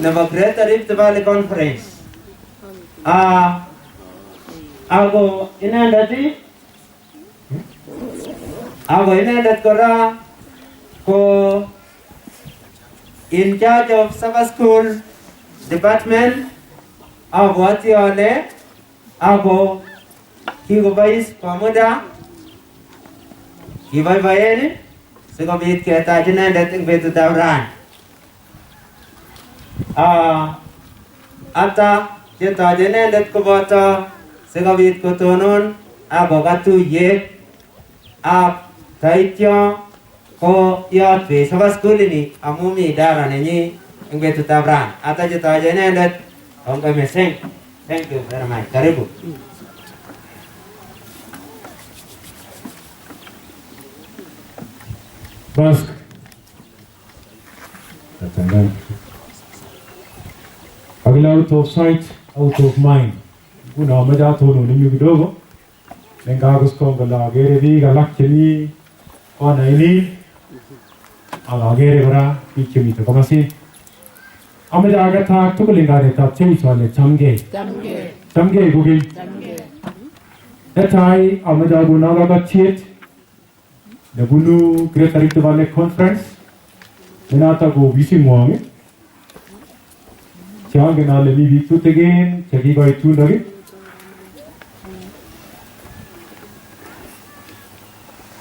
nebo Greater Rift Valley Conference. Ako inendet kora ko in charge of Sabbath School Department. Abwati ale ako kikobois kwa muda kiboiboen sikobit ketach inendet eng betutab rani. Ata chetoche inendet koboto sikobit kotonon ako katuyet ak taityo ko yotwe Sabbath School ini amu mi idara nenyi eng betutab rani. Ata chetoche inendet kongoi mising. Thank you very much. Karibu. Bask. Agila out of sight, out of mind. Kuna maja tono ni mi kidogo. Lenga gusto ngala gere di galak chini ona ini. Ala gere bara pichemi to kamasi. Amaja agatha tukulinga reta chei swale chamge. Chamge gugi. Etai amaja gunaga gachet. Nebulu Greater Rift Valley Conference. Menata go visi muangi. Chang na le mi bitu tegen chagi go itu lagi.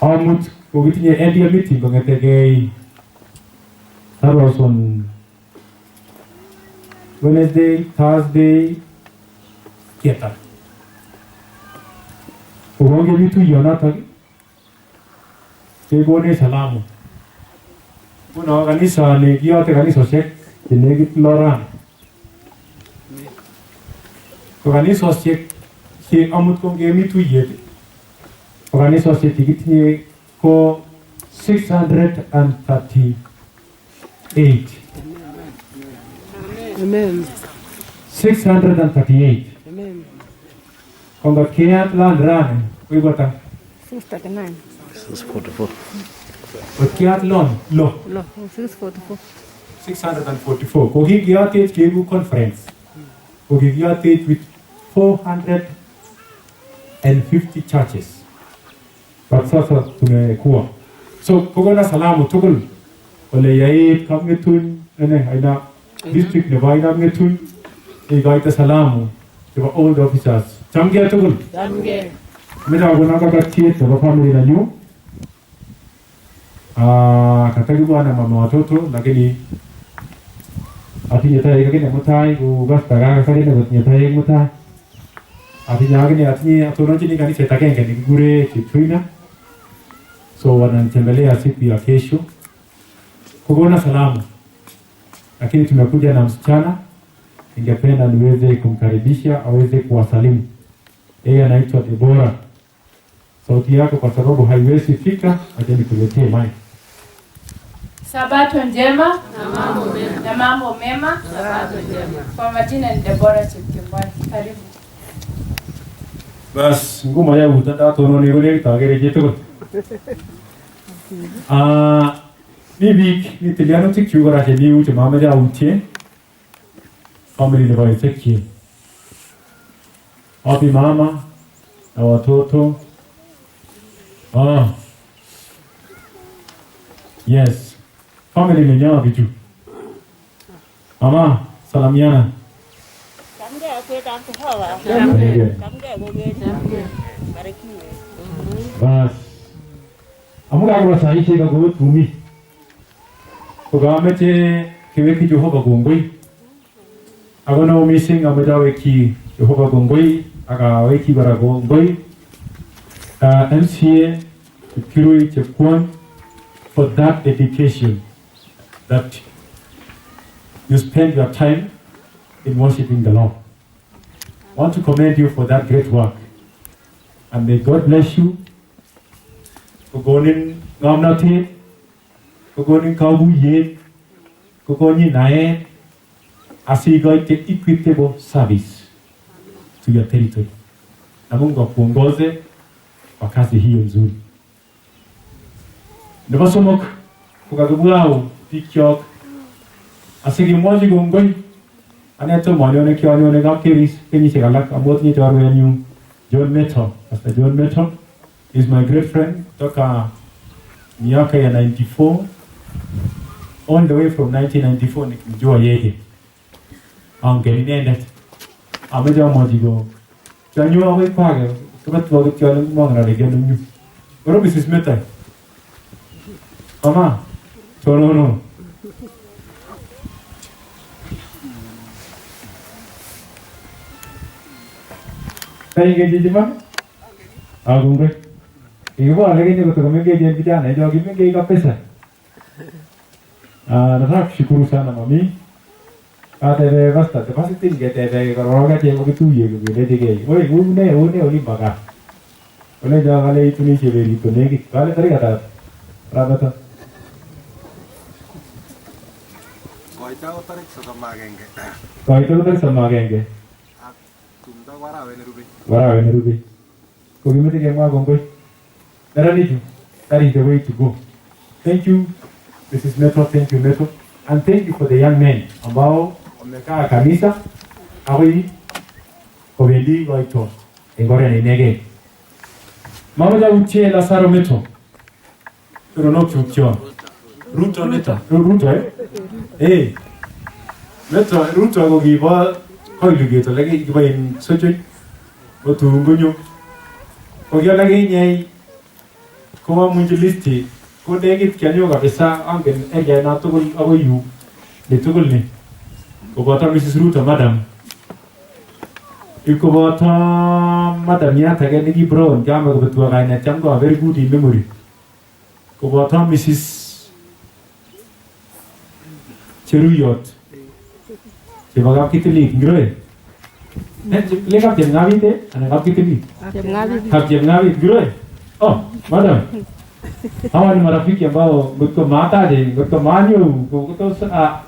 Amut go gitnya annual meeting go ngetege Saturday on Wednesday, Thursday, kita. Ugonge bitu yona tagi. Kegone salamu. Kuna kanisa ni kiyote kanisa shek kinegit loran. Kanisa shek si amut konge mitu yet. Kanisa shek kitinye ko 638. Amen. 638. Amen. Konga kiat land rane. Kuibata. 639. 644. Kiat lon lo. No, 644. 644. Kogi kiat Kebu conference. Kogi kiat with 450 churches. But sasa tumekuwa. So kogona salamu tukul. Ole yait kamgetun ene aina district ne vaina ngetun. Igaita salamu to all the officers. Chamge tukul. Chamge. Mina gona ka kachie to family na nyu. Katagi bwana mama watoto lakini ati nyetai kagene mutai u basta ga kagene bot nyetai mutai ati nyagene ati atonoji ni kanisa takenge ni gure Kitwina. So wananitembelea siku ya kesho kugona salamu, lakini tumekuja na msichana. Ningependa niweze kumkaribisha aweze kuwasalimu. Yeye anaitwa Deborah. Sauti yako kwa sababu haiwezi fika, aje nikuletee mic. Sabato njema na mambo mema. Sabato njema. Kwa majina ni Deborah Chepkemboi. Karibu. Bas, nguma ya utata tono ni gole tagere jeto. Ni tiliano tikchu gara je ni uche mama ja uche. Family ni bai tekki. Abi mama na watoto. Yes. Family ni nyama biju. Mama, salamiana. Kamge kweta hawa. Kamge. Kamge goge. Barikiwe. Bas. Amuga kwa sahihi ka go tumi. Kogamete kiweki Jehova gongoi. Agona missing amajawe ki Jehova gongoi, aga weki bara gongoi. MCA Kirui Chepkwon for that dedication that you spend your time in worshiping the Lord. I want to commend you for that great work. And may God bless you. Kogonin ngamnati, kogonin kabuye, kogonin nae, asigoite equitable service to your territory. Na Mungu akuongoze kwa kazi hiyo nzuri. Ndabasomok kukagubwao tikyok asigi mwaji gongoi ane to manyone kyanyone kapkeris kenyisiek alak amu atinye chorwenyu John Meto. Pastor John Meto is my great friend toka miaka ya 94 all the way from 1994 nikimjua yeye angen inendet ameche amwachi ko chanyu akoi kwake tukatwo kityo mang'en ale kianum yu oro Mrs. Meto mama tonono Tayo chichiman? Kongoi. Ikibwa lakini kutokamengechen vijana hicho kimengei kabisa. Nataka kushukuru sana mami. Atebe basta tepasiti ngetebe kororoka chego kituye kugilechigei. Oi une olimpaka. Ole jagale ituni cheberi tonegi. Kale tarika ta. Rabata. Koita ko tarik 31. Koita ko tarik 31. Tumdo warawe nerube. Warawe nerube. Kogimete kemwa kongoi. Naranichu, that is the way to go. Thank you, Mrs. Meto, thank you, Meto. And thank you for the young men ambao wamekaa kanisa akoi kobendi goito engore na inege. Mama ja uche Lazaro Meto. Pero no chukcho. Ruto Meto. Ruto Meto Ruto ko giba koilugeto lagi giba in sojoy. Otu ngonyo. Kogyo lagi nyai Kuma mwinjilisti, kudegit kianyo kabisa angen ege na tugul ako yu ni tugul ni. Kubota Mrs. Ruto, madam. Ikubota madam yata ke Nikki Brown, kama kubetua kainet yangu a very good in memory. Kubota Mrs. Cheruyot. Sebagap kitilik, ngiroe. Lekap jem ngawite, anakap kitilik. Kap jem ngawite, ngiroe. Oh, madam. Hawa ni marafiki ambao kutoka mataje, kutoka manyo, kutoka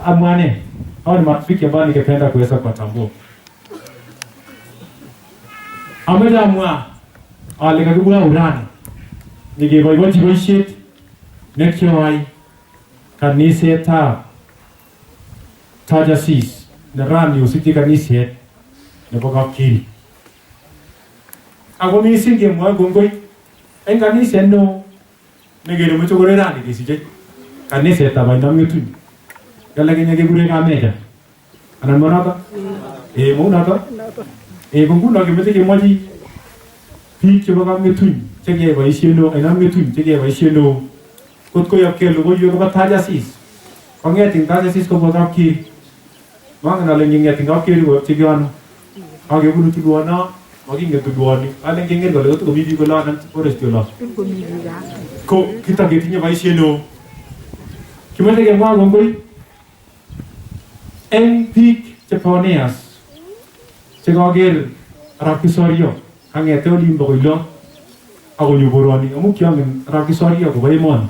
amane. Hawa ni marafiki ambao ningependa kuweza kuwatambua. Ameda mwa alikagubula urani. Ningeboibochi boisiet nekiyoai kanisa Tajasis nerani usiti kaniset nebo Kapkiri. Ako mising kemwoe kongoi eng kaniset neo nekeremoche korerani kesiche kanisetab Ainamngetuni kale kekure Kameja anan monoto mounoto ko nguno kemoche kemwochi biik chebo Kapngetuni chekiyai boisiet neo Ainamngetuni chekiyai boisiet neo kot koyopkei logoiwek kobo Tajasis kong'et eng Tajasis kobwa Kapkiri mangen ale nging'et eng Kapkiri koyopchigei ano akebunu tulwono makingen tulwoni ale ngingen kole kotokomi biik olono forest olo ko kitaketinye boisiet neo kimoche kemwa kongoi eng biik che pioneers chekaker arap Kisorio kang'ete olimbo koilo akonyo koroni amu kiangen arap Kisorio kobo emoni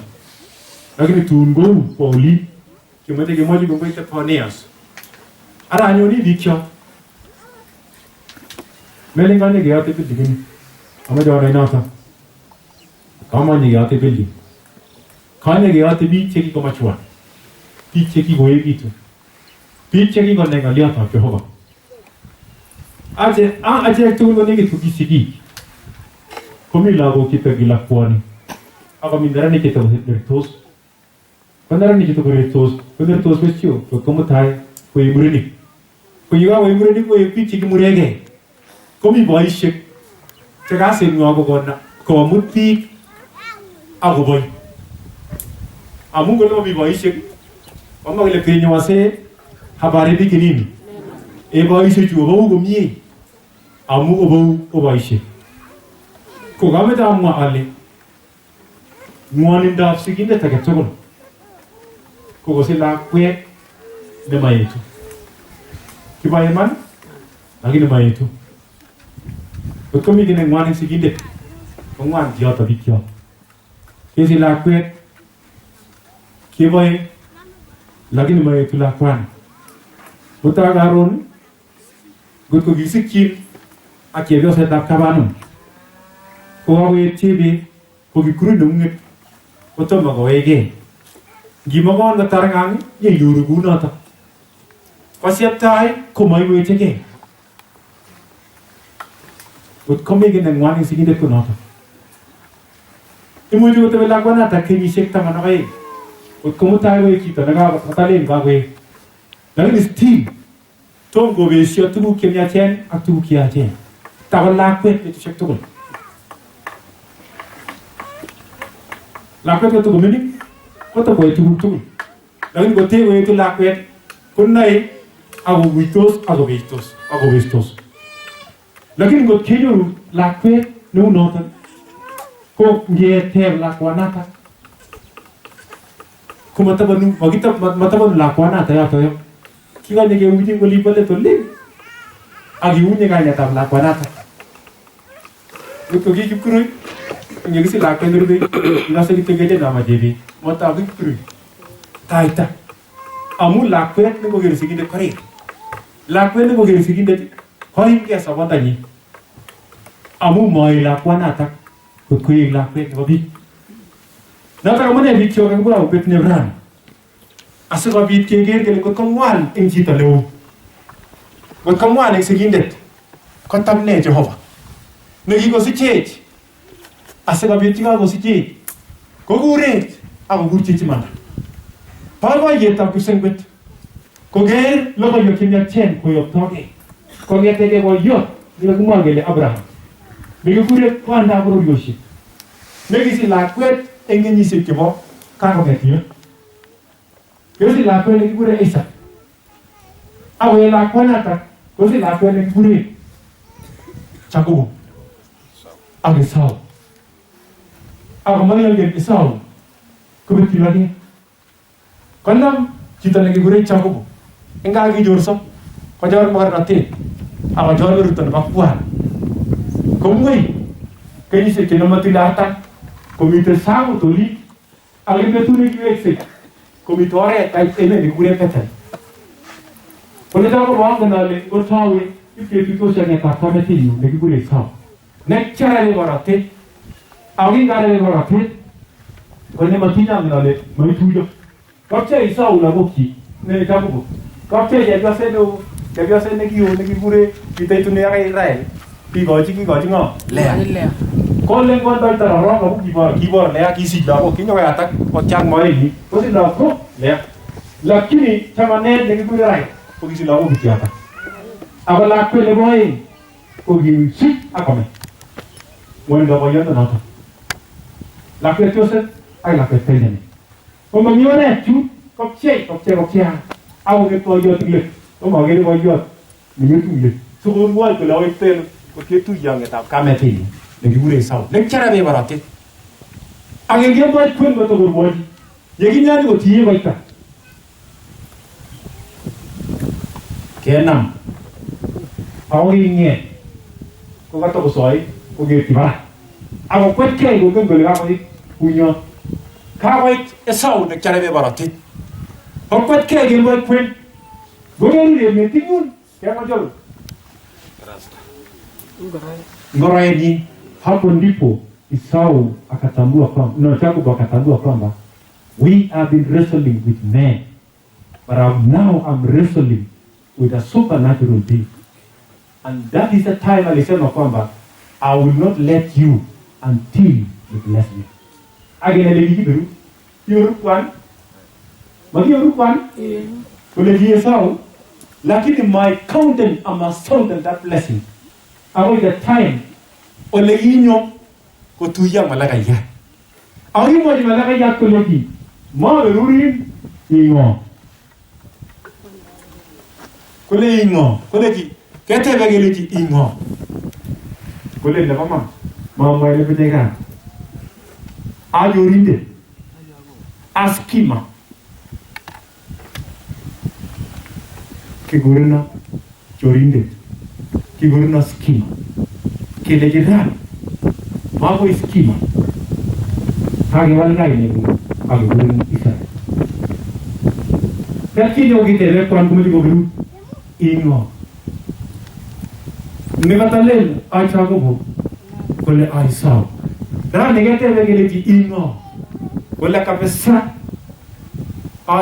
lakini tun kou kwa olin kimoche kemwochi kongoi che pioneers ara anyoni biikcho Melen kanye keyote building amache onai noto kamanye keyote building kanye keyote biik chekikomachua biik chekikoekitu biik chekikonai ng'oliotab Jehova achek tugul konekit kokisigik komi lagok chetakilakwoni akomi neranik chetakonertos ko neranik chetakonertos besio ko mutai koek murenik ko yekakoek murenik koek biik chekimuregei komi boisiek chekaseng'wa komut biik akoboi amu kole komi boisiek komwa kole penyewase habari bikinini boisiechu obou komie amu obou ko boisiek ko kameche amwa ale ng'wonindab sigindet age tugul ko kosich lakwet nemaetu kiba iman lakini maetu Kot komi kii neng'wan eng sigindet ko ng'wan chiyoto bikyok kesich lakwet keboe lakini maetu lakwani mutai karon ngot ko kisikyin ak chepyosetab kabanum ko kakoet chebet ko kikuru neung'et kotomo kowechgei ngimokon kotar ng'ang' nyenyoru kunoto Kosiaptai komaiwechegei. Kot komegen en ngwan sigindet konoto. Imuchi kotebi lakwanatak kenyisiek 12. Kot komutai koek chito nekakotalen kakoek. Lakini still tom kobesio tuguk chemiachen ak tuguk cheyachen. Tako lakwet betusiek tugul. Lakwet ko tukomining kotokoe tuguk tugul. Lakini kotekoetu lakwet konoe akokuitos akobestos. Lakini ngot kenyoru lakwet neu noton ko ngeteb lakwanatak ko matabanu lakwanatak yotoyo. Kikanye keunyi ngoli pole tolin ak iunye kanyatab lakwanatak. Ngot kikipkurui ngekisi lakwet nurube ngase kitengele nama jebe mota kipkurui taita amu lakwet nekokere sigindet korir. Lakwet nekokere sigindet koimgei sobotanyi amu moi lakwanatak kot koek lakwet nebo biik. Notok amune biik chok kakibwa bet nebran asikobit keker kele kot kong'wan eng chito neo, kot kong'wan eng sigindet kotamne Jehova nekikosichech asikobit yekakosichech kokurech akokurchechi manda. Boiboiyetab kipsengwet koker logoiwek chemiachen koyoptogei kong'etegei boiyot nekakimwa kele Abraham nekikure kwandab bororiosiek nekisich lakwet eng kenyisiek chebo kakong'et yo. Kosich lakwet nekikure Isaac akoe lakwanatak kosich lakwet nekikure Jacob ak Esau. Ako makiyongen Esau kobetyi lakwet. Konam chito nekikure Jacob eng kakichorso kochor mokornotet akochor weruto nebo kwan. Komwei kenyisiek chenomotile 40 komite Samuel oli ak eng betut nekiweksei komite oret kait emet nekikure Bethel. Kole Jacob angen ale ngotawe ipketuitosi ak ng'etab kametinyu nekikure Esau. Nekcharawe korotet ako kingarebe korotet kole matinye angen ale maituyo. Kapchei Esau lagokchi ne Jacob. Kapchei chepyoset neo, chepyoset nekio nekikure kiteitune ak Israel. Kikochi ng'o? Lea. Kole ngondoi tarorong ako kibor Lea kisich lagok kinyokoyatak kotiang moenyi. Kosich lagok Lea. Lakini chamanet nekikure Rahel ko kisich lagok kityotak. Ako lakwet nebo oeng ko kisich akome. Ng'wonindo boiyondo notok. Lakwet Joseph ak lakwet Benjamin. Komami oret chu kopchei. Ako boiyot ile komakere boiyot neyetuye. Sikomwoi kole akoi ten koketuye ng'etab kametinyi nekikure Esau. Nekcharabe korotet. Ak eng kemboi kwen kotokorwochi. Yekimyani kotiye koita. Kenam. Ako king'et ko katokosoi koketyi barak. Ako kwetkei kongen kole kakoit kunyot. Kakoit Esau nekcharabe korotet. Okwetkei kemboi kwen. Gokerir emet ing'un kemachol ngoroenyi. Hapo ndipo Esau akatambua kwamba Jacob akatambua kwamba we have been wrestling with men, but now I'm wrestling with a supernatural being. And that is the time alisema kwamba I will not let you until you bless me. Agenele kibiru yorukwan magiyorukwan kule Esau, lakini my countenance I must sound that blessing. Away the time ole inyo kotuya malakaya. Awi mo di malakaya kolegi. Ma berurin ingo. Kole ingo, kolegi. Kete begeleji ingo. Kole le mama. Mama ile betega. Ayorinde. Askima. Kigurina jorinde. Kigurina skima. Kelejiran. Mako skima. Hagi walai ni agurina Israel. Lakini ukitele kwa kumuli gobiru ingo. Nigatalel Jacob kole Esau. Dara negate begeleji ingo. Kole kabisa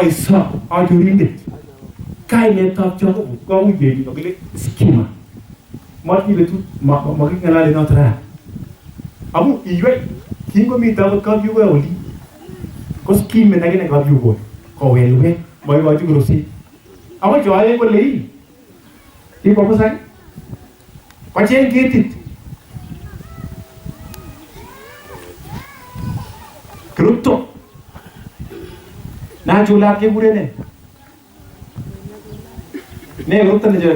Esau ajurinde. kainetab Jehova ko ujeni ngile skima mat ile tu makingala le notra amu iwe kingo mi tawo ka yuwe oli ko skime na gine ka yuwe ko welwe mai ba ju rosi amu jo aye ko lei ti ko pasai pachen getit Krutto na chula ke gure ne krutto ne je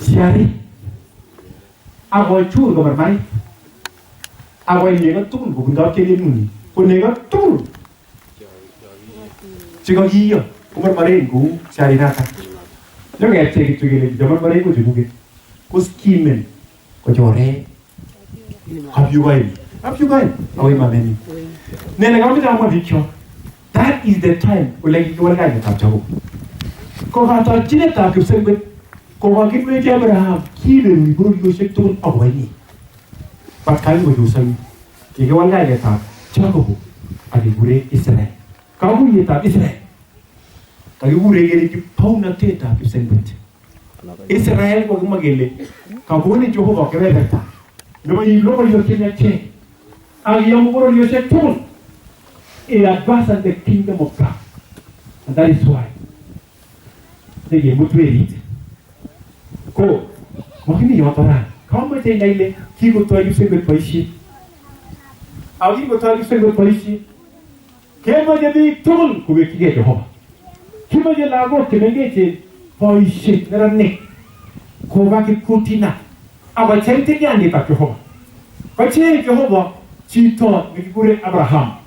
siari agoi chur ko barmai agoi ne ga tun ko gunda ke ni ko ne ga tun chiga giyo ko barmai ko siari na ka no ga che ki chugele jaman bare ko chuge ko skimen ko jore Have you guys? Oh, imameni. Nene kami tamu vikyo. That is the time. Ulagi kwa lagi ni tamu. Kau kata cina tak kesenggol. Kau kaki mereka Abraham. Kira ni baru Yosef turun awal ni. Pakai baru Yosef. Kira kwa lagi ni tamu. Adi bure Israel. Kau ni tamu Israel. Kau bure gini ki pau nanti tamu kesenggol. Israel kau kemagele. Kau bure Jehovah kau berkata. Nama Yehova Yosef ni cek. Yang mengurus Yosef pun advance the kingdom of God, and that is why they get motivated. Ko, makini yang orang, kau macam ni le, kita tu Yosef berpolisi, awak kita Yosef berpolisi, kau jadi tol, kau berkira Jehova, kau jadi lagu, kau mengaji polisi, neranik, kau bagi kutina, awak cakap yang ni tak Jehova, kau cakap Jehova. Cito ngikure Abraham.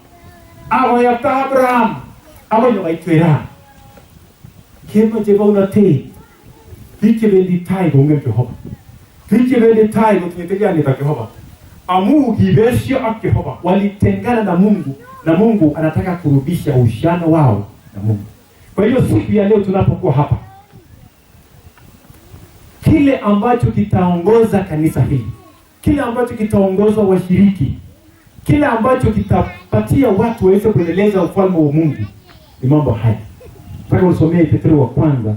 Awa ya ta Abraham. Awa yo ai twera. Kema je bona te. Fiche bendi tai gongen Jehova. Fiche bendi tai gongen tegani ta Jehova. Amu gibesio ak Jehova. Walitengana na Mungu na Mungu anataka kurudisha uhusiano wao na Mungu. Kwa hiyo siku ya leo tunapokuwa hapa, kile ambacho kitaongoza kanisa hili, kile ambacho kitaongoza washiriki, kile ambacho kitapatia watu waweze kuendeleza ufalme wa Mungu ni mambo haya. Nataka usomee Petro wa kwanza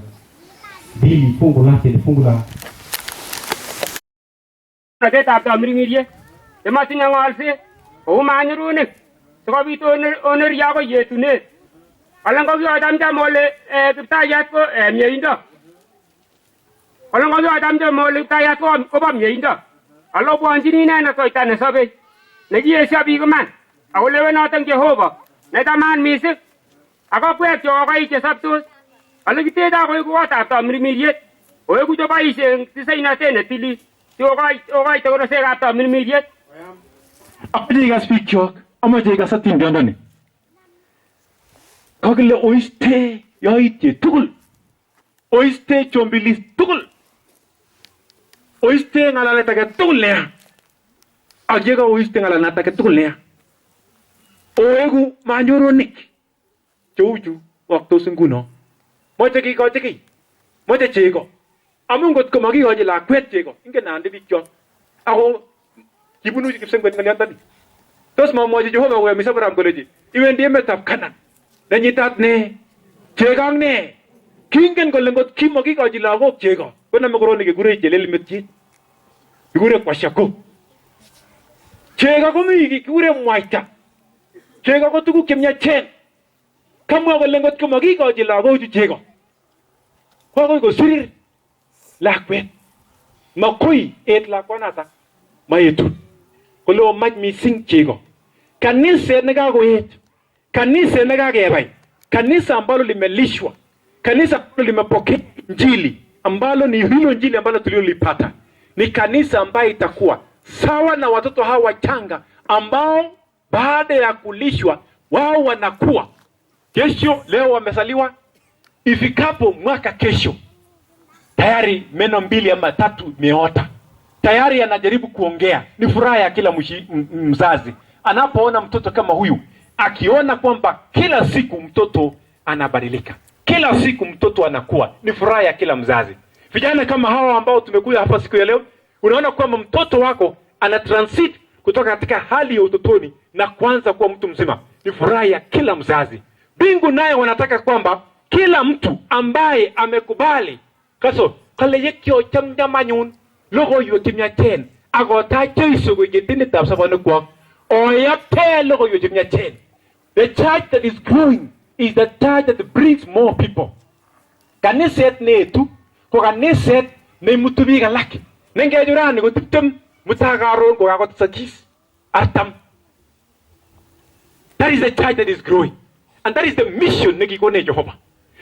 2 fungu lake ni fungu la Kadeta abdamringirie. Temasinya ngalse. O manyurune. Sikobit onor yako yetune. Alang ko adam jamole kiptayat ko mieindo. Alang ko adam jamole kiptayat ko ba mieindo. Alo bwanjini na soitane sobe. Nagiyesha bigoman. Ako lewe natin Jehova. Netaman misik. Ako pwet yo kay chesaptos. Alagiteda ako ko ta abdamringirie. O ko jo ba iseng tisay na tili. Okay, tago na siya kata immediate. Apa dia speak joke? Ama dia sa tindahan ni. Kagile oiste ya ite tukul. Oiste chombilis tukul. Oiste ngalala taga tukul lea. Agiga oiste ngalala taga tukul lea. Oegu manjoronik. Joju waktu sengguno. Mo teki. Mo teki. Amungot ko magi hoje la kwet jego inge nande bikyo ako kibunu ji kipsen kwet ngalian tadi tos ma mo ji Jehova we misa baram koleji iwen die metap kanan dan yitat ne jegang ne kingen ko lengot kim magi ko ji la go jego ko na magoro ne gure jelel metji gure kwashako jega ko mi gure mwaita jega ko tugu kemnya chen kamwa ko lengot ko magi ko ji la go ji jego ko sirir lakwet makui et lakwanata mayetu kolo maj mi sing chego kanisa nagago et kanisa nagagebai kanisa ambalo limelishwa kanisa ambalo limepokea injili ambalo ni hilo injili ambalo tulilolipata ni kanisa ambayo itakuwa sawa na watoto hawa wachanga ambao baada ya kulishwa wao wanakuwa kesho leo wamezaliwa ifikapo mwaka kesho tayari meno 2 ama 3 meota. Tayari anajaribu kuongea. Ni furaha ya kila mzazi. Anapoona mtoto kama huyu, akiona kwamba kila siku mtoto anabadilika. Kila siku mtoto anakuwa. Ni furaha ya kila mzazi. Vijana kama hawa ambao tumekuja hapa siku ya leo, unaona kwamba mtoto wako ana transit kutoka katika hali ya utotoni na kuanza kuwa mtu mzima. Ni furaha ya kila mzazi. Bingu naye wanataka kwamba kila mtu ambaye amekubali kaso kale yekyo chamjamanyun logoiwek chemyachen akotach Jeiso koek yetindetab sobonwekwok oyapte logoiwek chemyachen. The church that is growing is the church that brings more people. Kaniset neetu ko kaniset neimutu biik alak. Nengejurani ko 20 mutai karon ko kakotesakis 40. That is the church that is growing. And that is the mission nekikone Jehova.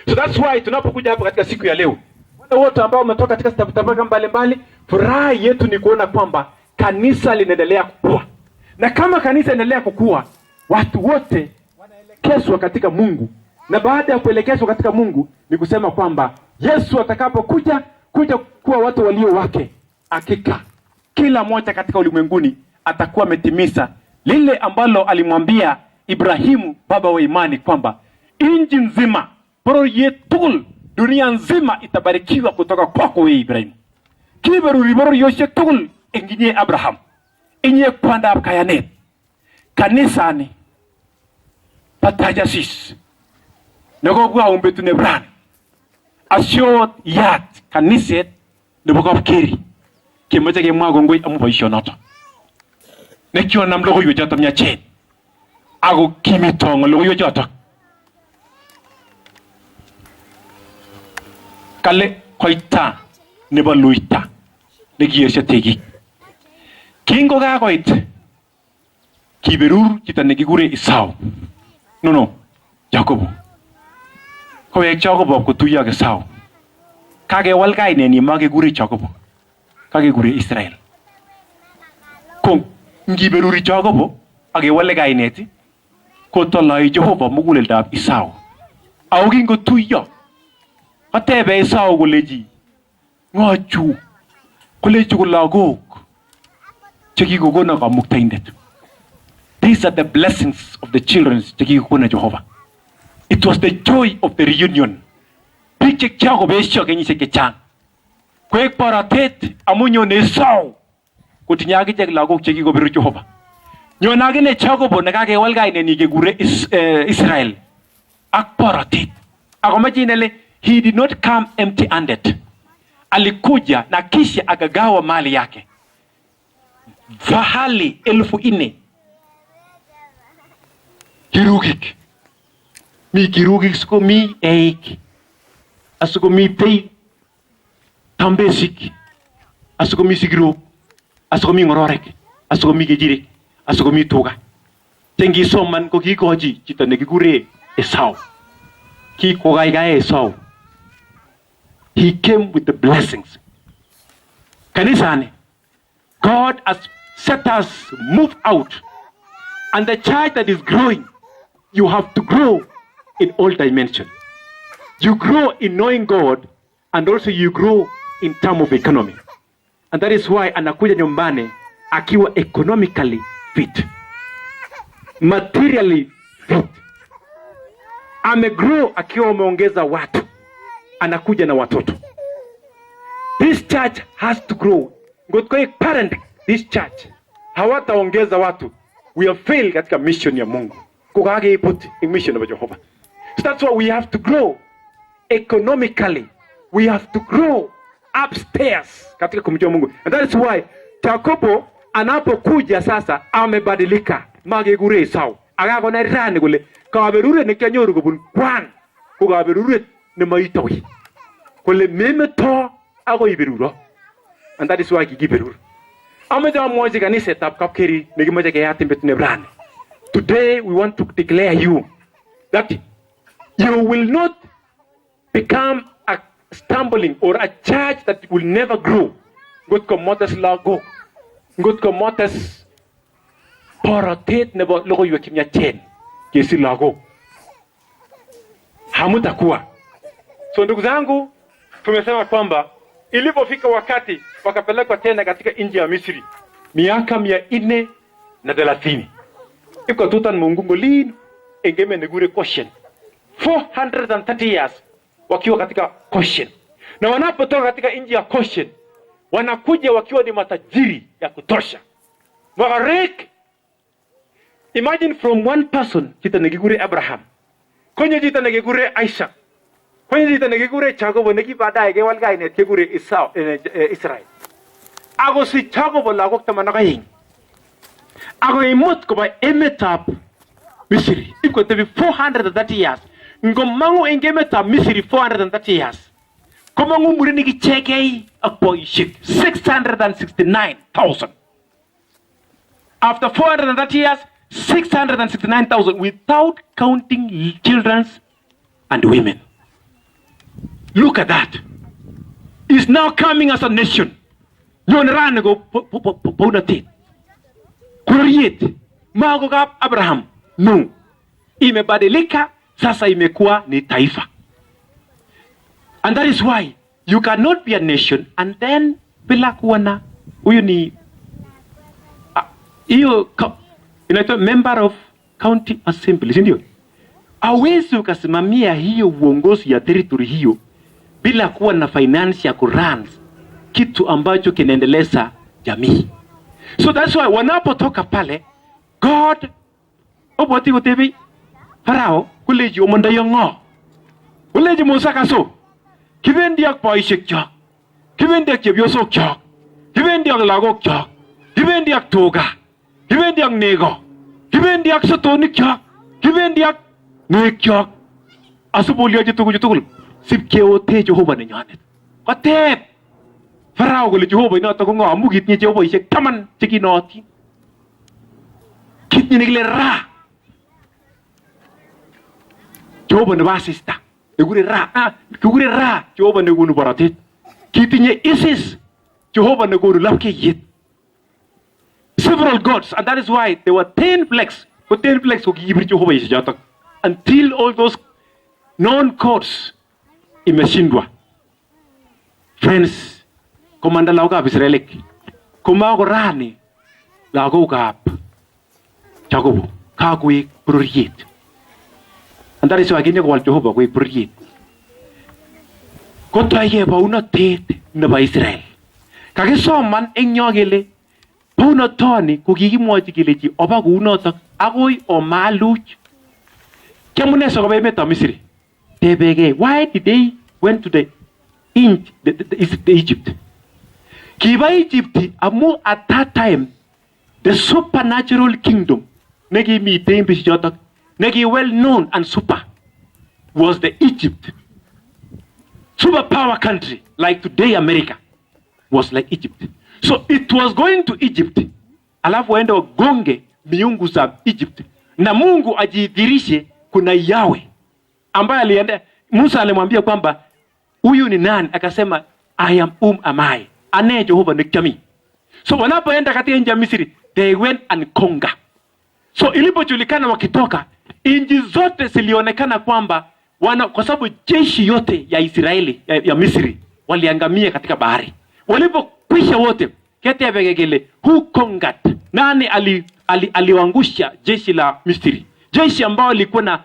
So that's why tunapokuja hapa katika siku ya leo, wale wote ambao wametoka katika tabaka mbalimbali, furaha yetu ni kuona kwamba kanisa linaendelea kukua. Na kama kanisa linaendelea kukua, watu wote wanaelekezwa katika Mungu. Na baada ya kuelekezwa katika Mungu ni kusema kwamba Yesu atakapokuja kuwa watu walio wake, hakika kila mmoja katika ulimwenguni atakuwa ametimiza lile ambalo alimwambia Ibrahimu baba wa imani kwamba inji nzima yetul dunia nzima itabarikiwa kutoka kwako wewe Ibrahimu. Kiberuri yoshe tul enginye Abraham inye kwanda kayanet kanisani patajasis nagogwa umbetu nebran asyot yat kaniset nebo kapkeri kemoche kemwa kongoi amu boisionoto nekionam logoiwek choto myachen ako kimitong logoiwek choto kale koita nebo luita nekiyesho tegik kingo kakoit kiberur chito nekikure Esau Jacobo kowek Jacobo kotuiyo ak Esau kakewal kainenyi makekure Jacobo kakekure Israel ko ngiberuri Jacobo akewale kainet kotoloi Jehova muguleldab Esau ako kingotuiyo atebe Esau koleji ngochu koleji ko lagok chekikokona kamuktaindet. These are the blessings of the children chekikokona Jehova. It was the joy of the reunion. Biik chekikobesho kenyisiek chechang koek baratet amu nyone Esau kotinye akichek lagok chekikoberu Jehova. Nyone akine Jacobo nekakewal kainenyi kekure Israel ak baratet. Ako mache inele he did not come empty handed. Alikuja na kisha akagawa mali yake. Fahali 4,000 kirugik. Mi kirugik siko mi eik. Asiko mi tei tambesik. Asiko mi sigiro. Asiko mi ngororek. Asiko mi kejirek. Asiko mi tuga. Tengi soman ko kikoji chito nekikure Esau. Kikokaikai Esau. He came with the blessings. Kanisani, God has set us move out. And the church that is growing, you have to grow in all dimensions. You grow in knowing God, and also you grow in terms of economy. And that is why anakuja nyumbani akiwa economically fit, materially fit. Amegrow akiwa ameongeza watu, anakuja na watoto. This church has to grow. Ngotko parent this church hawataongeza watu, we have failed katika mission ya Mungu. Kukage put in mission of Jehovah. So that's why we have to grow economically. We have to grow upstairs katika kumjua Mungu. And that is why Jacobo anapokuja sasa amebadilika. Magegure Esau. Akakona rani kule kaberure nekanyoru kobun kwan. Kukaberure nemaitoi. Kule memeto ako iberuro. And that is why kikiberur. Amaja mmoja kanisa tab kapkeri nekimaje keyati mbet nebrani. Today we want to declare you that you will not become a stumbling or a church that will never grow. God komotes lago. God komotes paratet nebo logo yuakimya chen. Kesi lago. Hamutakuwa. So ndugu zangu, tumesema kwamba ilipofika wakati wakapelekwa tena katika nchi ya Misri miaka 430. Iko tutan mungungolin engeme negure Goshen 430 years wakiwa katika Goshen. Na wanapotoka katika nchi ya Goshen wanakuja wakiwa ni matajiri ya kutosha. Wakarek, imagine from one person jita negigure Abraham, konyo jita negigure Isaac, Konyo chito nekikure Jacobo nekibadae kewal kainet kekure Israel. Ako si Jacobo lagok 12. Ako imut koba emetab Misri. Ipkotebi 430 years. Ngomangu eng emetab Misri 430 years. Komangu murenik ichekei ak boisiek 669,000. After 430 years, 669,000 without counting children and women. Look at that. Is now coming as a nation. Nyon go pounatit. Kuriet. Magogab Abraham. No. Imebadilika, sasa imekuwa ni taifa. And that is why you cannot be a nation and then bila kuwa na huyu ni hiyo inaitwa member of county assembly, si ndio? Hawezi ukasimamia hiyo uongozi ya territory hiyo bila kuwa na finance ya kurun kitu ambacho kinaendeleza jamii. So that's why wanapotoka pale God oboti gotebi Farao kuleji omonda yongo. Kuleji Musa kaso. Kibendi ak boisiek chok. Kibendi ak chepyosok chok. Kibendi ak lagok chok. Kibendi ak tuga. Kibendi ak nego. Kibendi ak sotonik chok. Kibendi ak nek chok. Asubolioje tugul. Sipkeote Jehova nenyonet. Koteb Farao kole Jehova inoto ko ngo amu kitinye Jehovaisiek 10 chekinootin. Kitinye nekile Ra. Jehova nebo asista. Kigure Ra. Jehova nekonu borotet. Kitinye Isis. Jehova nekonu lapkeiyet. Several gods, and that is why there were 10 plagues. Ko 10 plagues ko kikibir Jehova isichotok until all those non-gods imeshindwa. Friends, komanda lagokab Israelik komakorani lagokab Jacobo kakoek bororiet. And that is why kinyokowal Jehova koek bororiet. Kotoige baunatet nebo Israel. Kakisoman eng yo kele baunatoni ko kikimwochi kelechi oba kounotok akoi omaluch. Kiamune sikoba emetab Misri. Tebege, why did they went to the Egypt? Kiba Egypt amu at that time the supernatural kingdom nekimite eng bichotok neki well known and super was the Egypt. Superpower country like today America was like Egypt. So it was going to Egypt. Alafu waende wagonge miungu za Egypt. Na Mungu ajidhirishe kuna Yahweh. Ambaye alienda Musa alimwambia kwamba huyu ni nani? Akasema I am am I. Ane Jehova nikami. So wanapoenda katika nchi ya Misri, they went and conquer. So ilipojulikana wakitoka, nchi zote zilionekana kwamba kwa sababu jeshi yote ya Israeli ya Misri waliangamia katika bahari. Walipokwisha wote, kete yabegele who conquered? Nani aliwaangusha jeshi la Misri? Jeshi ambao lilikuwa na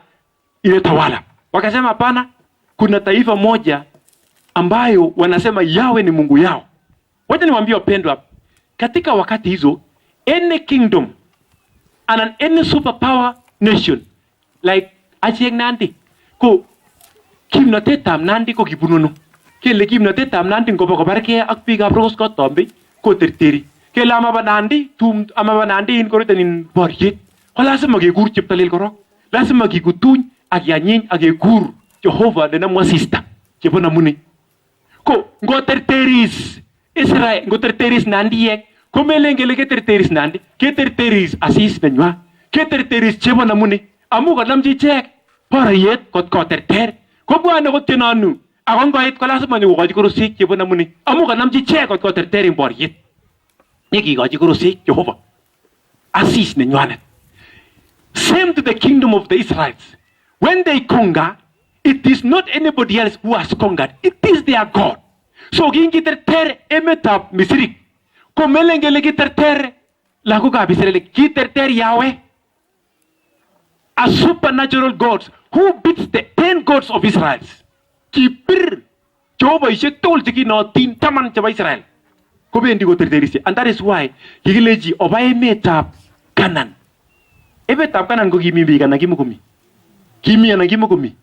ile tawala. Wakasema hapana, kuna taifa moja ambayo wanasema Yahweh ni Mungu yao. Wacha niwaambie wapendwa, katika wakati hizo any kingdom and any superpower nation like Achieng Nandi ko kimnatetab Nandi ko kibununu. Kele kimnatetab Nandi ngoba kobarke ak biikab Roscott Tombe ko terteri. Kele amaba Nandi in koritenin boriet. Ko lazima kekur cheptalel korok. Lazima kikutuny ak yanyiny ak kekur Jehova ne namu asista chebo namuni. Ko ngoterteris Israel ngoterteris Nandiek ko melen kele keterteris Nandi, keterteris asis nenywa, keterteris chebo namuni amu kanamchi ichek boriet kot koterter. Ko bwana kotenonu ako ngoit ko lazima nyokochi korosik chebo namuni amu kanamchi ichek kot koterter eng boriet. Nyekikochi korosik Jehova asis nenywanet. Same to the kingdom of the Israelites. When they conquer, it is not anybody else who has conquered. It is their God. So kingiterter emetab Misri. Ko melengele kiterter lagokab Israel, kiterter Yahweh. A supernatural God who beats the 10 gods of Israel. Kibir Jehovah ishek tugul chekinootin 10 chebo Israel. Ko bendi koterterishe. And that is why kikileji oba emetab Canaan. Emetab Canaan ko kimi biik anan kimukomi? Kimi anan kimukomi?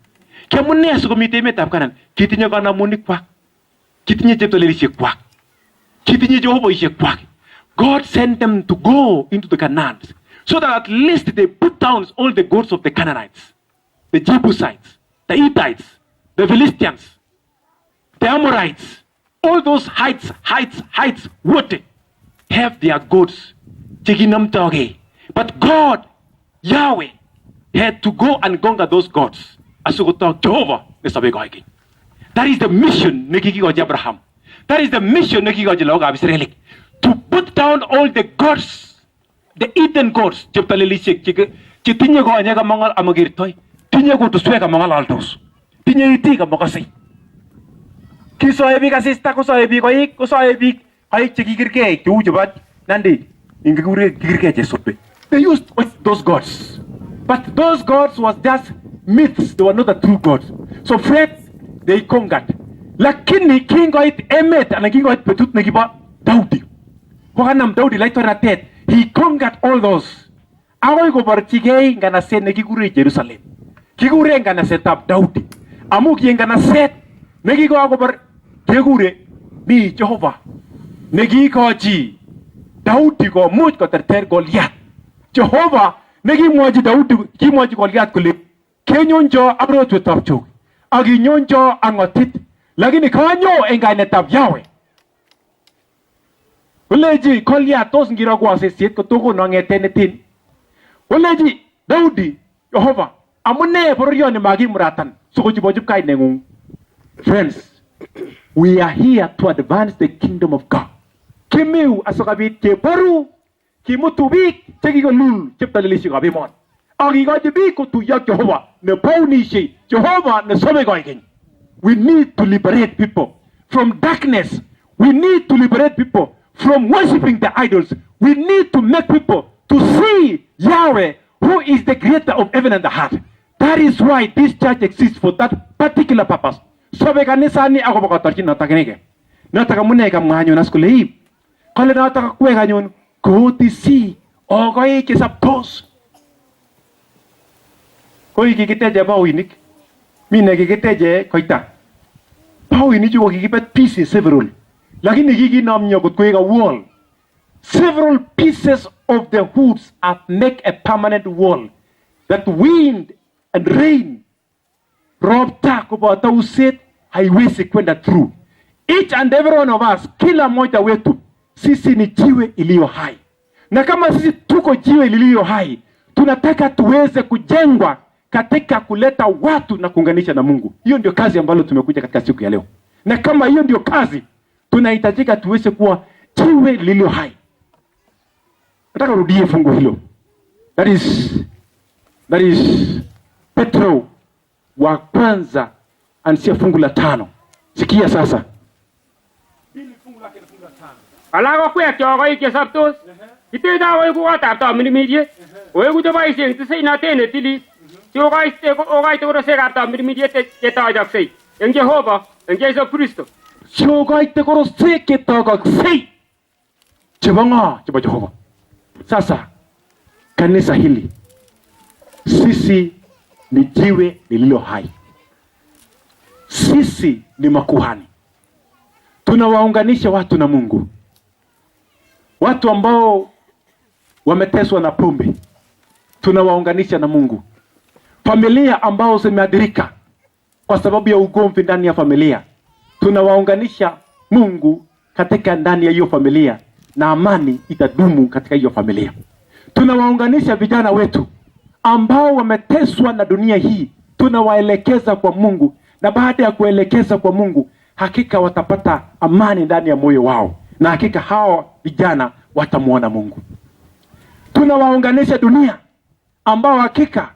Kiamune asikomite emetab Canaan? Kitinye kanamunikwak, kitinye cheptolelisiekkwak, kitinye Jehovaisiekwak. God sent them to go into the Canaans so that at least they put down all the gods of the Canaanites, the Jebusites, the Hittites, the Philistines, the Amorites, all those heights, wote have their gods. But God, Yahweh, had to go and conquer those gods. Jehovah, that is the mission of Abraham. That is the mission of Israel. To put down all the gods, the Eden gods. Tinye go anyaga mangal amagirtoy. Tinye go to swega mangal altos. Tinye itiga makasay. Kiso ebi kasista ko sa ebi ko sa ebi ay chikikirke tu jabat nandi ingigure kikirke jesope. They used those gods, but those gods was just myths. They were not the true gods. So friends, they conquered. Lakini kingoit emet and kingoit petut nagiba Daudi. Wakanam Daudi like to he conquered all those. Agoy go barchigay ngana set nagigure Jerusalem. Kigure ngana set up Daudi. Amuki ngana set nagigo ago bar kigure ni Jehovah. Nagigo ji Daudi go much ko ter Goliath. Jehovah nagi moji Daudi ki moji Goliath kule. Kenyonjo abro to tapcho. Agi nyonjo angotit. Lakini kanyo engane tab Yahweh. Uleji Goliath tos ngira kwa sesiet ko togo nangetenetin. Uleji Daudi Jehovah amune poryo ni magi muratan soko jibojub kai nengung. Friends, we are here to advance the kingdom of God. Kimiu asokabit ke baru kimutubik tegigo lul cheptalilishi gabimon. Agi gajibi ko tuyak Jehovah ne paunishi Jehovah ne sobe goigen. We need to liberate people from darkness. We need to liberate people from worshipping the idols. We need to make people to see Yahweh, who is the creator of heaven and the earth. That is why this church exists, for that particular purpose. Sobe kanisa ni ako bakatarchi natakinege. Nataka muneka mwanyo naskulei. Kale nataka kwe kanyon go to see. Ogoy kisa pos. Koi kikiteje bawinik. Mine kikiteje koita. Bawinik juko kikipet pieces several. Lakini gigi namnyo kutkwega wall. Several pieces of the hoods have make a permanent wall. That wind and rain rob takubata uset haiwezi kwenda through. Each and every one of us, kila moja wetu, sisi ni jiwe iliyo hai. Na kama sisi tuko jiwe iliyo hai, tunataka tuweze kujengwa katika kuleta watu na kuunganisha na Mungu. Hiyo ndio kazi ambayo tumekuja katika siku ya leo. Na kama hiyo ndio kazi, tunahitajika tuweze kuwa jiwe lililo hai. Nataka rudie fungu hilo. That is Petro wa kwanza ansia fungu la 5. Sikia sasa. Hili fungu lake ni fungu la 5. Alago kwe kyogo ike saptos. Kitenda we ku atapta minimidie. We ku joba ise tse ina tene tili. Tioga iste oga ite ro se gata minimidie te ta jaksei. En Jehova, en Yesu Kristo. Tioga ite ro se ke ta jaksei. Chebanga, cheba Jehova. Sasa kanisa hili sisi ni jiwe lililo hai. Sisi ni makuhani. Tunawaunganisha watu na Mungu. Watu ambao wameteswa na pombe, tunawaunganisha na Mungu. Familia ambao zimeathirika kwa sababu ya ugomvi ndani ya familia, tunawaunganisha Mungu katika ndani ya hiyo familia, na amani itadumu katika hiyo familia. Tunawaunganisha vijana wetu ambao wameteswa na dunia hii, tunawaelekeza kwa Mungu, na baada ya kuelekeza kwa Mungu, hakika watapata amani ndani ya moyo wao, na hakika hao vijana watamuona Mungu. Tunawaunganisha dunia ambao hakika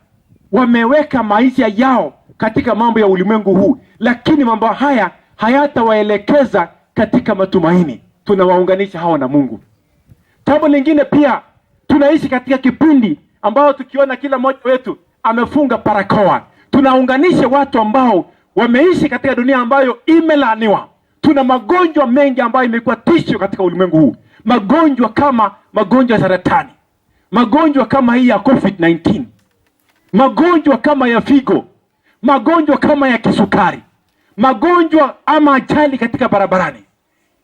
wameweka maisha yao katika mambo ya ulimwengu huu, lakini mambo haya hayatawaelekeza katika matumaini. Tunawaunganisha hao na Mungu. Jambo lingine pia, tunaishi katika kipindi ambao tukiona kila mmoja wetu amefunga barakoa. Tunaunganisha watu ambao wameishi katika dunia ambayo imelaaniwa. Tuna magonjwa mengi ambayo imekuwa tisho katika ulimwengu huu. Magonjwa kama magonjwa ya saratani, magonjwa kama hii ya COVID-19, magonjwa kama ya figo, magonjwa kama ya kisukari, magonjwa ama ajali katika barabarani.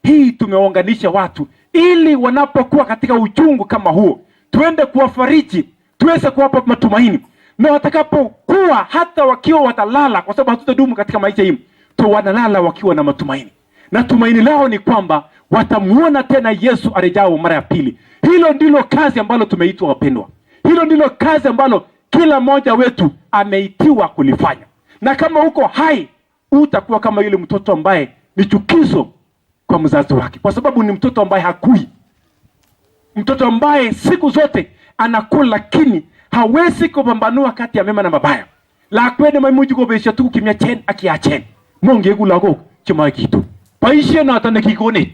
Hii tumeunganisha watu ili wanapokuwa katika uchungu kama huo, tuende kuwafariji, tuweze kuwapa matumaini, na watakapokuwa hata wakiwa watalala, kwa sababu hatutadumu katika maisha hii, tu wanalala wakiwa na matumaini, na tumaini lao ni kwamba watamuona tena Yesu arejao mara ya pili. Hilo ndilo kazi ambalo tumeitwa wapendwa. Hilo ndilo kazi ambalo kila mmoja wetu ameitiwa kulifanya. Na kama uko hai, utakuwa kama yule mtoto ambaye ni chukizo kwa mzazi wake, kwa sababu ni mtoto ambaye hakui, mtoto ambaye siku zote anakula, lakini hawezi kupambanua kati ya mema na mabaya. La kwenda maimuji ko besha tu kimya chen akiachen monge gulago chuma kitu paishe na tane kikone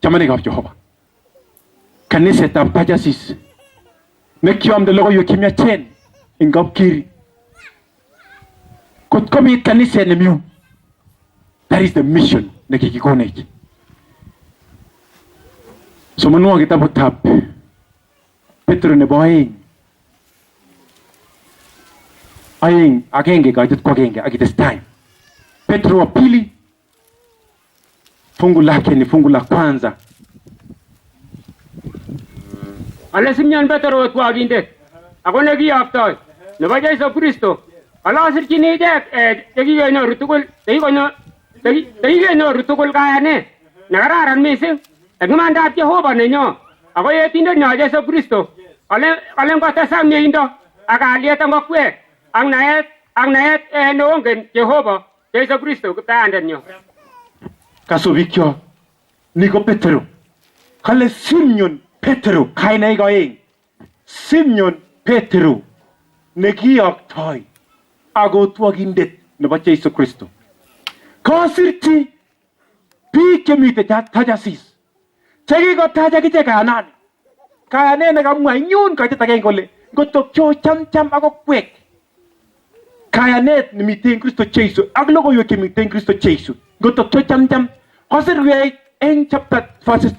chamane gab Jehova kanisa tampajasis ne kiam de logo yo kimya chen ingab kiri kot komi kanisa ne miu. That is the mission ne kikone. So manuwa kitabu tab Petro ne boy aing agenge kaitit kwa genge akitestai. Petro wa pili fungu lake ni fungu la kwanza. Ale simnyan Petro kwa ginde akone kiyaptoi nebo Yesu Kristo ala sirchini dek chekikenyoru tugul chekikenyoru tugul kayane nekararan mising eng imandab Jehova nenyo ako yetindet nyo Yesu Kristo ale ngotesak mieindo ak kalyet ang kokwet ang naet neongen Jehova Yesu Kristo kiptayandet nyo. Kasobikyo niko Petro kale Simeon Petro kainai koeng Simeon Petro nekiyoktoi akotwokindet nebo Yesu Kristo. Kasirchi biik chemite tajasis chekikotach akichek kayanet nekamwa inyun kaitit agenge kole ngotokyo cham akokwek kayanet nemite en Kristo Jesu ak logoiwek chemite en Kristo Jesu ngotokyo cham kasirwech en chapter verses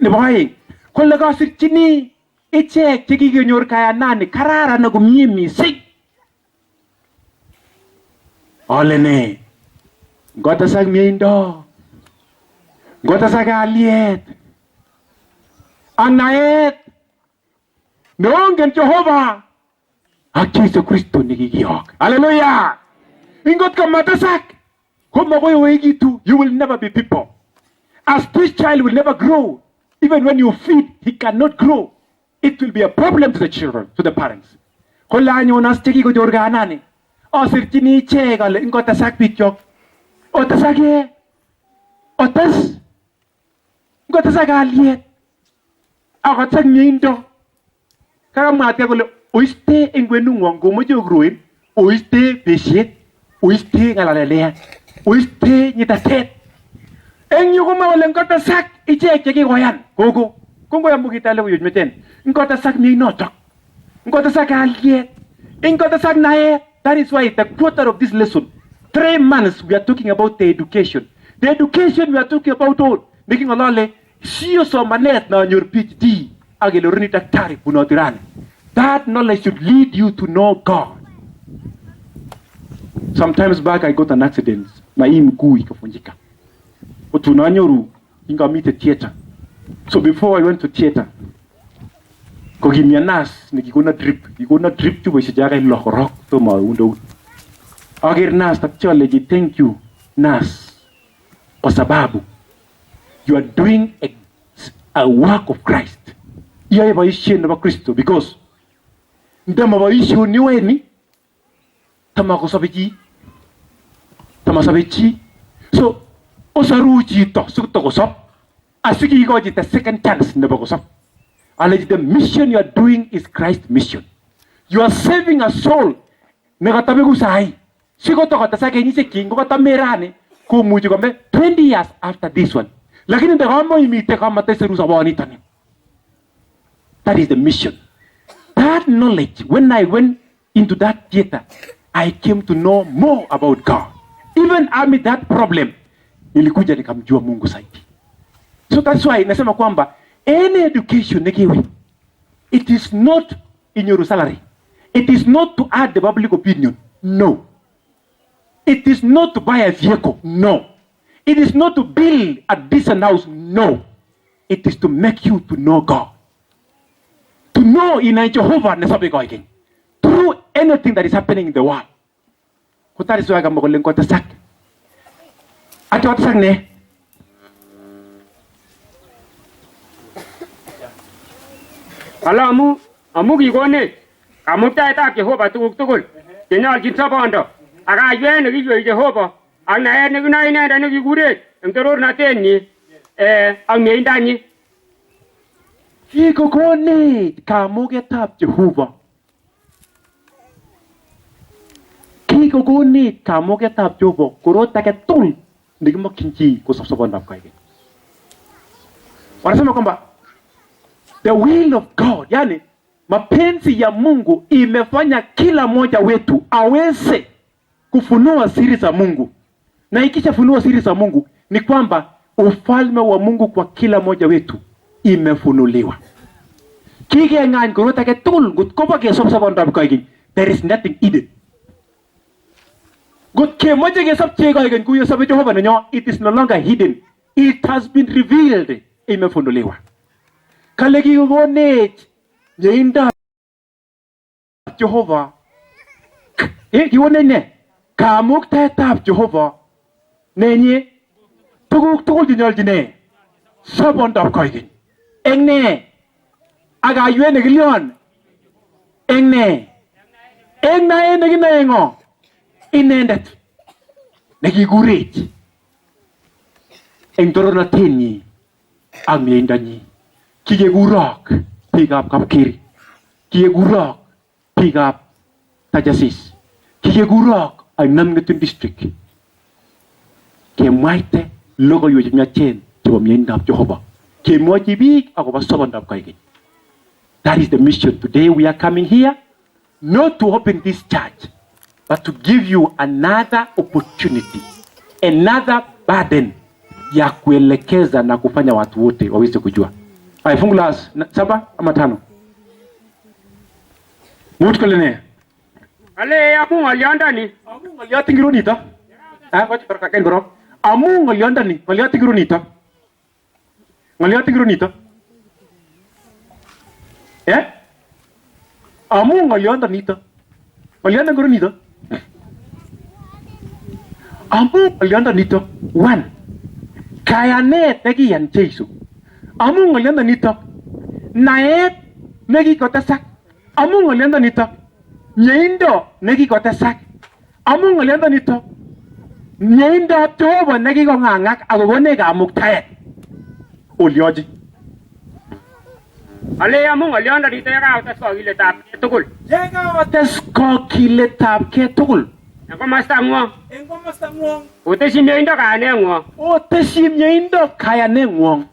nebo aeng kole kasirchini ichek chekikenyor kayanani kararan ako mie mising. Ole ne ngotesak mieindo, ngotesak kalyet ak naet neongen Jehova ak Yesu Kristo nekikiyok. Hallelujah. Ingot kamatesak komakoyoekitu, you will never be people. As this child will never grow. Even when you feed, he cannot grow. It will be a problem to the children, to the parents. Kola anyun as cheki ko jorga anani. Osirchini che kale ingotesak bikyok. Otesak ye. Otes. Ingotesak kalyet. Akotesak mieindo. Kakamwat kole oiste eng kwenung'wong komoche okroen, oiste besiet, oiste ng'alalelean, oiste nyitatet. Eng yu komwa kole ngotesak ichek chekikoyan gogo. Kongoyan mukitale koyoj meten. Ngotesak mienotok. Ngotesak kalyet. Ngotesak naet. That is why the quarter of this lesson, 3 months we are talking about the education. The education we are talking about all. Making a lole, siyo somanet na your PhD. Ageloruni daktari bunotirani. That knowledge should lead you to know God. Sometimes back I got an accident. Na hii mguu ikafunjika. Utunanyoru inga meet a theater. So before I went to theater, kokimia nas nikikona drip chubo isijaga ilokorok to maundo. Agir nas takchole thank you nas kwa sababu you are doing a work of Christ. Iya baishe na Kristo because ndama baishe niweni tamakosabichi. So osaruji to sukutokosop asiki ikoji the second chance nebokosop. The mission you are doing is Christ's mission. You are saving a soul. Negatabigu sahi. Siko to kata sa kenyi se kingo kata merane ko muji kombe 20 years after this one. Lakini ndakamo imite kama teseru sabani tani. That is the mission. That knowledge, when I went into that theater, I came to know more about God. Even amid that problem, nilikuja nikamjua Mungu zaidi. So that's why nasema kwamba any education nekiwe, it is not in your salary. It is not to add the public opinion. No. It is not to buy a vehicle. No. It is not to build a decent house. No. It is to make you to know God. To know in Jehovah Nesabegoigin. Through anything that is happening in the world. That is why I'm going to say. I thought ne. Alamu amugi gone amuta ta Jehova tugul kenyal jin sabondo aga yene gi Jehova ana ene gina ina da gi gure ngoror na tenni ang ne indani Kiko gone kamugetab Jehova. Kiko gone kamugetab Jehova korota ke tul ndigimokinji ko sabondab kaige. Wanasema kwamba the will of God, yani mapenzi ya Mungu imefanya kila mmoja wetu aweze kufunua siri za Mungu. Na ikishafunua siri za Mungu ni kwamba ufalme wa Mungu kwa kila mmoja wetu imefunuliwa. Kige ngan korota ke tul gut ko ba ke sabondab kaige. There is nothing hidden. Gut ke moje ke sab che kaige kuyo sab Jehova nyo, it is no longer hidden. It has been revealed. Imefunuliwa. Kalegi gone yeinda Jehova. Giwone ne kamukta tab Jehova. Nenye tuguk jinyol jine. Sabondab kaige. Engne aga yene gilion. Engne ene gina engo. Inendet negi gurech. Engtorona tenyi ang miendanyi. Kige gurok pigap kapkiri. Kige gurok pigap tajasis. Kige gurok ang Namngetun district. Kemwaite logo yu chen to miendap Jehova. Kemwaji big agoba sabondab kaige. That is the mission. Today we are coming here not to open this church, but to give you another opportunity, another burden ya kuelekeza na kufanya watu wote waweze kujua. Hai fungu la 7 ama 5. Mutkalene. ale amu aliandani Amu ngaliati ngirunita. Wacha perkaken bro. Amu ngaliandani, ngaliati ngirunita. Ngaliati ngirunita. Amu ngaliandani ta. Ngalianda ngirunita. Amu ngaliandani ta. 1. Kayanet nekiyan Jesu. Amu ngolianda nitok. Naet nekikotesak. Amu ngolianda nitok. Nyeindo nekikotesak. Amu ngolianda nitok. Nyeindo Jehova nekikong'ang'ak akokone kamuktaet. Olioji. ale amu aliandani te ka utas ko gile tap tugul Yekaotes kokiletab ke tugul. ko masta ngwa Eng komosta ng'wong. uteshi neindo ka ne ngwa Oteshi myeindo kayaneng'wong.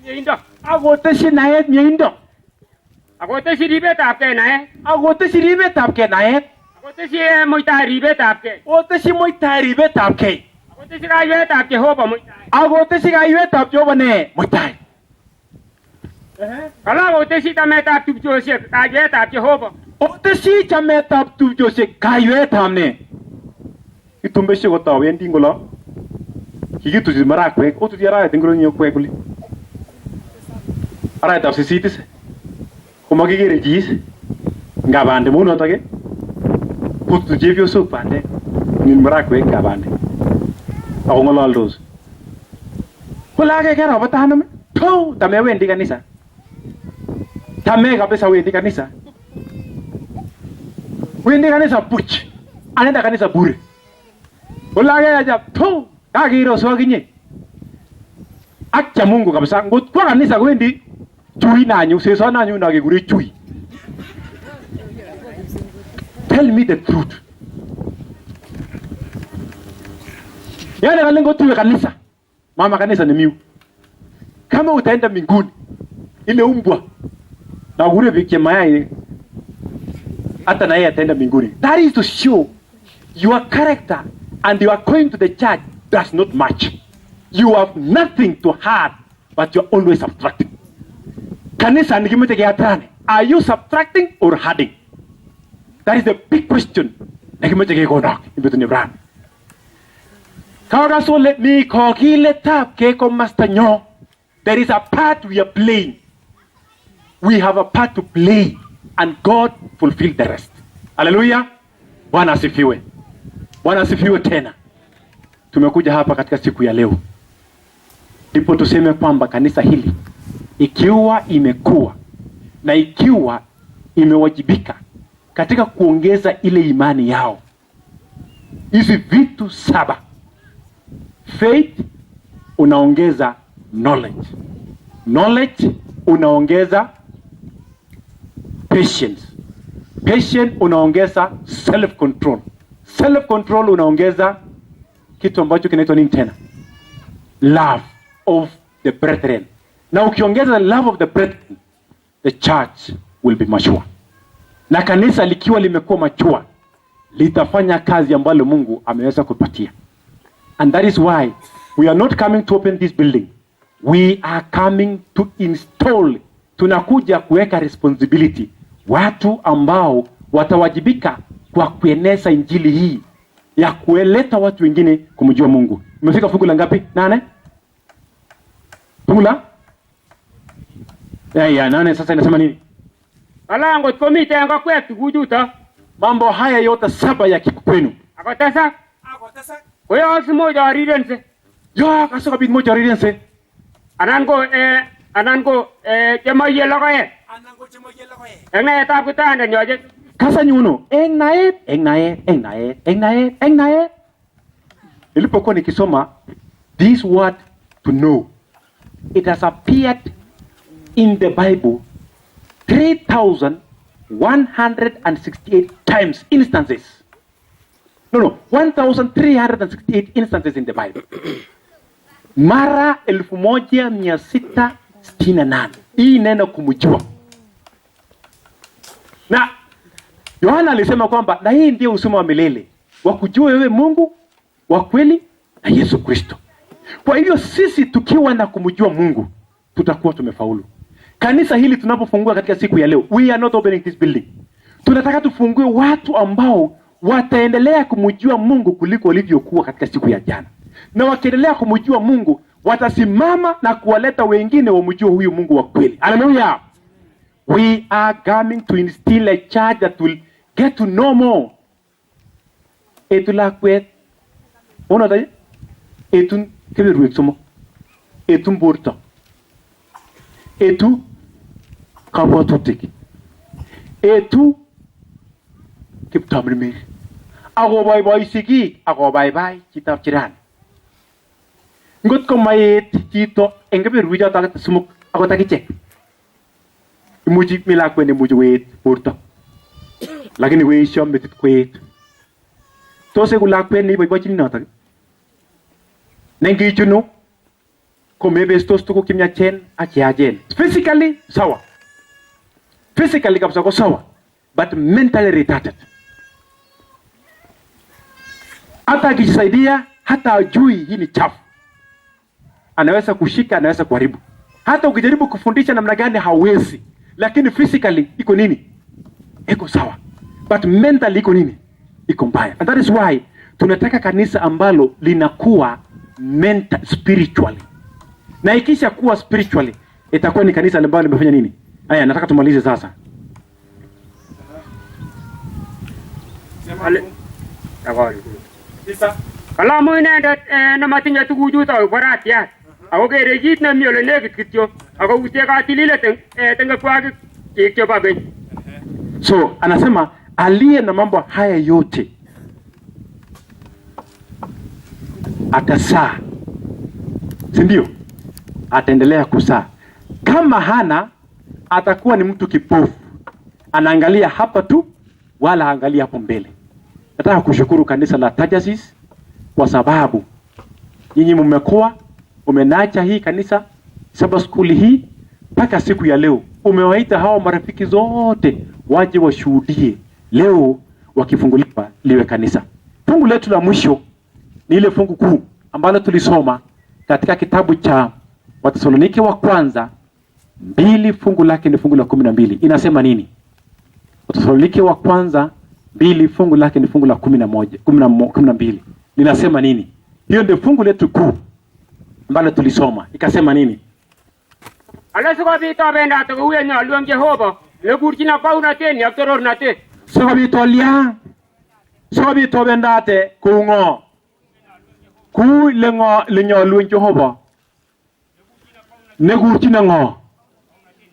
neindo Akoteshi naet myeindo. akoteshi ribetab ke nae Akoteshi ribetab ke naet. akoteshi muita ribetab ke Oteshi moita ribetab ke. akoteshi kaywetab Jehova muita Akoteshi kaywetab Jehova ne moitai. ala akoteshi tametab tupchosiek kaywetab Jehova Oteshi chametab tupchosiek kaywetab ne. Itumbeshe kotawendi ngolo. Kikituchi marakwek. Otuti arawet ngiro nyo kwek kuli. Arawet ab 8 is. Komakikere chis. Nga bande munotok ke. Otuti chepyosok bande. Nin marakwek nga bande. Ako ngololdos. Wala ke kera batanam. To tame wendi kanisa. Tame kabisa wendi kanisa. Wendi kanisa puch. Anaenda kanisa bure. Wala ke aja to kakiro soginye. Acha Mungu kabisa. Ngot kwa kanisa wendi chui nanyu seso nanyu nakekure chui. Tell me the truth. Yale kale ngotuwe kanisa. Mama kanisa ni miu. Kama utaenda mbinguni ile umbwa na ugure vike mayai hata na yeye ataenda mbinguni. That is to show your character and you are going to the church does not match. You have nothing to add but you're always subtracting. Kanisa nikimete kiatane. Are you subtracting or adding? That is the big question nekimeche kekonok ing betut Bran. Kagas ole mi kokiletab ke komasta nyo. There is a part we are playing. We have a part to play and God fulfill the rest. Hallelujah. Bwana asifiwe. Bwana asifiwe tena. Tumekuja hapa katika siku ya leo ndipo tuseme kwamba kanisa hili ikiwa imekuwa na ikiwa imewajibika katika kuongeza ile imani yao, hizi vitu 7. Faith unaongeza knowledge. Knowledge unaongeza patience. Patience unaongeza self control. Self control unaongeza kitu ambacho kinaitwa nini tena? Love of the brethren. Na ukiongeza love of the brethren, the church will be mature. Na kanisa likiwa limekuwa mature, litafanya kazi ambayo Mungu ameweza kupatia. And that is why we are not coming to open this building. We are coming to install. Tunakuja kuweka responsibility. Watu ambao watawajibika kwa kueneza injili hii ya kueleta watu wengine kumjua Mungu. Umefika fungu la ngapi? 8? Fungu la? Ya 8 sasa inasema nini? Alango komite ngo kwek tugujuto. Mambo haya yote 7 ya kwenu. Akotesa. Koyo simoja rirense. Yo kasokabit moja rirense. Anan ko chemoye logoek. Eng naetab kitanda nyoje. Kasa nyuno, eng naet. Nilipokuwa nikisoma this word to know, it has appeared in the Bible 3,168 times instances. No, 1,368 instances in the Bible. Mara 1668. Hii neno kumjua. Na Yohana alisema kwamba na hii ndio usema wa milele, wa kujua wewe Mungu wa kweli na Yesu Kristo. Kwa hivyo sisi tukiwa na kumjua Mungu, tutakuwa tumefaulu. Kanisa hili tunapofungua katika siku ya leo, we are not opening this building. Tunataka tufungue watu ambao wataendelea kumjua Mungu kuliko walivyokuwa katika siku ya jana. Na wakiendelea kumjua Mungu, watasimama na kuwaleta wengine wamjue huyu Mungu wa kweli. Hallelujah. We are coming to instill a church that will get to know more. Etulakwet. Ono tayo? Etun keberuek somo. Etun borto. Etu kabwatutik. Etu kiptamrimir. Ako boy sigik, ako bye chitab jiran. Ngot ko maet chito eng keberuek choto somok ako takichek. Imuchi milakwe imuchi weet borto. Lakini weisho metit kweet. Tose kulakwe ni boiboichin notok. Nengichunu ko mebestos tukuk chemyachen ak cheyachen. Physically sawa. Physically kabisa ko sawa, but mentally retarded. Hata akijisaidia hata ajui hii ni chafu. Anaweza kushika, anaweza kuharibu. Hata ukijaribu kufundisha namna gani hawezi. Lakini physically iko nini? Iko sawa. But mentally iko nini? Iko mbaya. And that is why tunataka kanisa ambalo linakuwa spiritually. Na ikisha kuwa spiritually, itakuwa ni kanisa ambalo limefanya nini? Haya, nataka tumalize sasa. Kalamu inendet na matinye tuguchuto baratiat. Ako kere kit nemi ole nekit kityo. Ako utie katililet tengekwakik chebo keny. So, anasema aliye na mambo haya yote atasaa. Si ndio? Ataendelea kusaa. Kama hana, atakuwa ni mtu kipofu. Anaangalia hapa tu wala angalia hapo mbele. Nataka kushukuru kanisa la Tajasis kwa sababu nyinyi mmekuwa umenacha hii kanisa Sabbath School hii mpaka siku ya leo. Umewaita hao marafiki zote waje washuhudie leo wakifunguliwa liwe kanisa. Fungu letu la mwisho ni ile fungu kuu ambalo tulisoma katika kitabu cha Wathesalonike wa kwanza 2, fungu lake ni fungu la 12. Inasema nini? Wathesalonike wa kwanza 2 fungu lake ni fungu la 12. Linasema nini? Hiyo ndio fungu letu kuu ambalo tulisoma. Ikasema nini? Ala sikobit obendat kou yenyolu en Jehova nekurchin akbaunatet ni ak torornatet. Sikobit olian. Sikobit obendate kou ng'o? Kou lenyolu en Jehova nekurchin ng'o?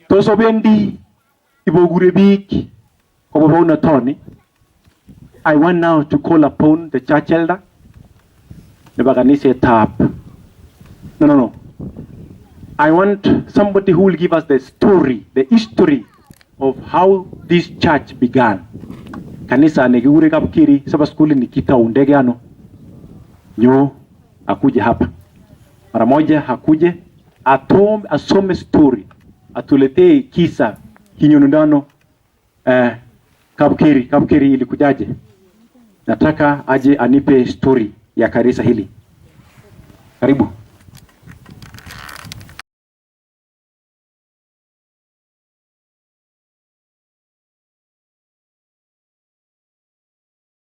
Tos obendi ibokure biik kobo baunatoni. I want now to call upon the church elder nebo kanisetab. No. I want somebody who will give us the story, the history of how this church began. Kanisa nekikure Kapkiri Sabbath School ni kitaundege ano. Nyo akuje hapa. Mara moja hakuje asome story. Atuletee kisa kinyonundano Kapkiri ilikujaje. Nataka aje anipe story ya kanisa hili. Karibu.